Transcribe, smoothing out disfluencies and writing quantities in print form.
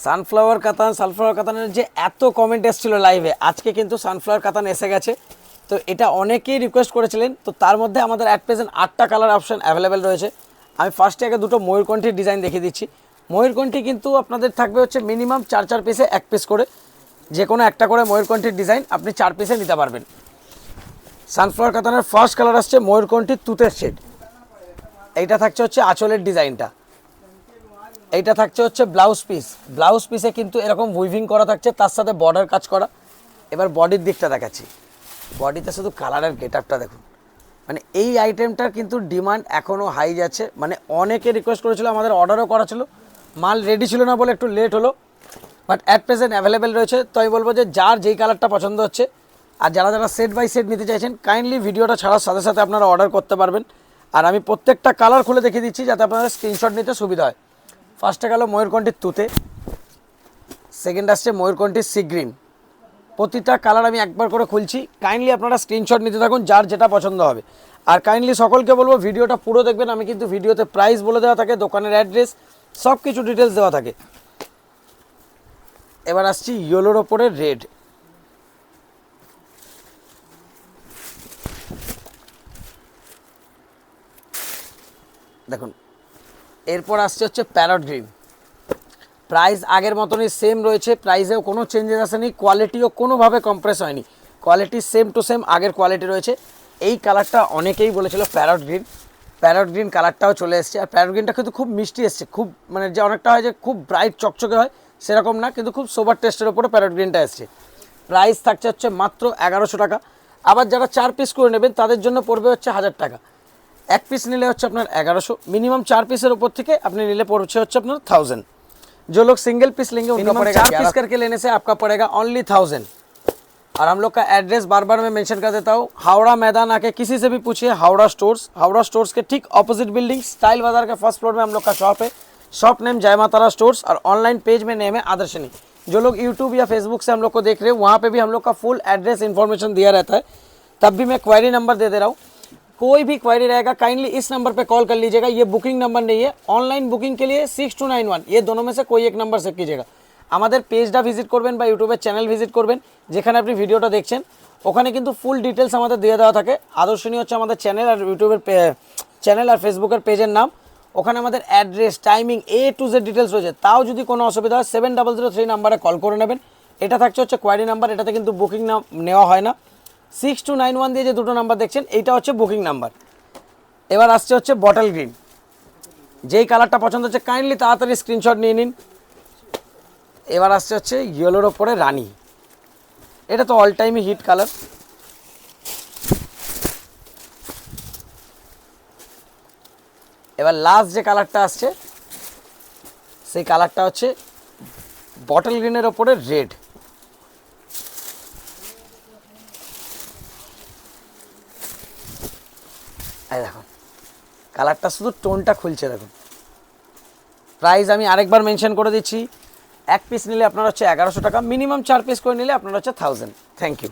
Sunflower কাতানের যে এত comment এসেছিল লাইভে, আজকে কিন্তু সানফ্লাওয়ার কাতান এসে গেছে। তো এটা অনেকেই রিকোয়েস্ট করেছিলেন, তো তার মধ্যে আমাদের অ্যাট প্রেজেন্ট 8টা কালার অপশান অ্যাভেলেবেল রয়েছে। আমি ফার্স্টে আগে দুটো ময়ূরকণ্ঠীর ডিজাইন দেখিয়ে দিচ্ছি। ময়ূরকণ্ঠী কিন্তু আপনাদের থাকবে হচ্ছে মিনিমাম 4 পিসে 1 পিস করে, যে কোনো একটা করে ময়ূরকণ্ঠীর ডিজাইন আপনি 4 পিসে নিতে পারবেন। সানফ্লাওয়ার কাতানের ফার্স্ট কালার আসছে ময়ূরকণ্ঠীর তুতের শেড। এইটা থাকছে হচ্ছে আঁচলের ডিজাইনটা। এইটা থাকছে হচ্ছে ব্লাউজ পিস। ব্লাউজ পিসে কিন্তু এরকম উইভিং করা থাকছে, তার সাথে বর্ডার কাজ করা। এবার বডির দিকটা দেখাচ্ছি। বডিতে শুধু কালারের গেট আপটা দেখুন, মানে এই আইটেমটার কিন্তু ডিমান্ড এখনও হাই যাচ্ছে। মানে অনেকে রিকোয়েস্ট করেছিল, আমাদের অর্ডারও করা ছিল, মাল রেডি ছিল না বলে একটু লেট হলো, বাট অ্যাট প্রেজেন্ট অ্যাভেলেবেল রয়েছে। তো আমি বলবো যে যার যেই কালারটা পছন্দ হচ্ছে, আর যারা যারা সেট বাই সেট নিতে চাইছেন, কাইন্ডলি ভিডিওটা ছাড়ার সাথে সাথে আপনারা অর্ডার করতে পারবেন। আর আমি প্রত্যেকটা কালার খুলে দেখিয়ে দিচ্ছি যাতে আপনাদের স্ক্রিনশট নিতে সুবিধা হয়। ফার্স্টে গেল ময়ূরকণ্ঠীর তুতে, সেকেন্ড আসছে ময়ূরকণ্ঠীর সি গ্রিন। প্রতিটা কালার আমি একবার করে খুলছি, কাইন্ডলি আপনারা স্ক্রিনশট নিতে থাকুন যার যেটা পছন্দ হবে। আর কাইন্ডলি সকলকে বলবো ভিডিওটা পুরো দেখবেন। আমি কিন্তু ভিডিওতে প্রাইস বলে দেওয়া থাকে, দোকানের অ্যাড্রেস, সব কিছু ডিটেলস দেওয়া থাকে। এবার আসছি ইয়েলোর ওপরে রেড। দেখুন, এরপর আসছে হচ্ছে প্যারট গ্রিন। প্রাইস আগের মতনই সেম রয়েছে, প্রাইসেও কোনো চেঞ্জেস আসেনি, কোয়ালিটিও কোনোভাবে কম্প্রেস হয়নি, কোয়ালিটি সেম টু সেম আগের কোয়ালিটি রয়েছে। এই কালারটা অনেকেই বলেছিল প্যারট গ্রিন, প্যারট গ্রিন কালারটাও চলে এসছে। আর প্যারট গ্রিনটা কিন্তু খুব মিষ্টি এসছে, খুব মানে যে অনেকটা হয় যে খুব ব্রাইট চকচকে হয় সেরকম না, কিন্তু খুব সোবার টেস্টের ওপরে প্যারট গ্রিনটা এসছে। প্রাইস থাকছে হচ্ছে মাত্র 1100 টাকা। আবার যারা 4 পিস করে নেবেন তাদের জন্য পড়বে হচ্ছে 1000 টাকা। 1 পিস নিলে হচ্ছে আপনার 1100, मिनिमम 4 पीसर ऊपर থেকে আপনি নিলে পড়ছে হচ্ছে আপনার 1000। जो लोग सिंगल पीस लेंगे उनका पड़ेगा 4 पीस करके लेने से आपका पड़ेगा ओनली 1000। और हम लोग का एड्रेस बार बार मैं मेंशन कर देता हूँ, हावड़ा मैदान आके किसी से भी पूछिए, हावड़ा स्टोर्स के ठीक ऑपोजिट बिल्डिंग स्टाइल बाजार के फर्स्ट फ्लोर में हम लोग का शॉप है। शॉप नेम जय मातारा स्टोर्स और ऑनलाइन पेज में नेम है आदर्शनी। जो लोग यूट्यूब या फेसबुक से हम लोग को देख रहे हैं, वहाँ पे भी हम लोग का फुल एड्रेस इन्फॉर्मेशन दिया रहता है। तब भी मैं क्वेरी नंबर दे रहा हूँ, कोई भी क्वेरी रहेगा काइंडली इस नंबर पे कॉल कर लीजिएगा। ये बुकिंग नंबर नहीं है, ऑनलाइन बुकिंग के लिए 6291, ये दोनों में से कोई एक नंबर से कीजिएगा। আমাদের পেজটা ভিজিট করবেন বা ইউটিউবের চ্যানেল ভিজিট করবেন, যেখানে আপনি ভিডিওটা দেখছেন ওখানে কিন্তু ফুল ডিটেলস আমাদের দিয়ে দেওয়া থাকে। আদর্শনী হচ্ছে আমাদের চ্যানেল, আর ইউটিউবের চ্যানেল আর ফেসবুকের পেজের নাম। ওখানে আমাদের address, timing, A to Z details রয়েছে। তাও যদি কোনো অসুবিধা হয় 7003 নাম্বারে কল করে নেবেন। এটা থাকছে হচ্ছে কোয়ারি নাম্বার, এটাতে কিন্তু বুকিং নেওয়া হয় না। 6291 দিয়ে যে দুটো নাম্বার দেখছেন এইটা হচ্ছে বুকিং নাম্বার। এবার আসছে হচ্ছে বটল গ্রিন। যেই কালারটা পছন্দ হচ্ছে কাইন্ডলি তাড়াতাড়ি স্ক্রিনশট নিয়ে নিন। এবার আসছে হচ্ছে ইয়েলোর ওপরে রানী। এটা তো অল টাইমই হিট কালার। এবার লাস্ট যে কালারটা আসছে সেই কালারটা হচ্ছে বটল গ্রিনের ওপরে রেড। এই দেখুন কালারটা, শুধু টোনটা খুলছে দেখুন। প্রাইস আমি আরেকবার মেনশন করে দিচ্ছি, 1 পিস নিলে আপনার হচ্ছে 1100 টাকা, মিনিমাম 4 পিস করে নিলে আপনার হচ্ছে 1000। Thank you.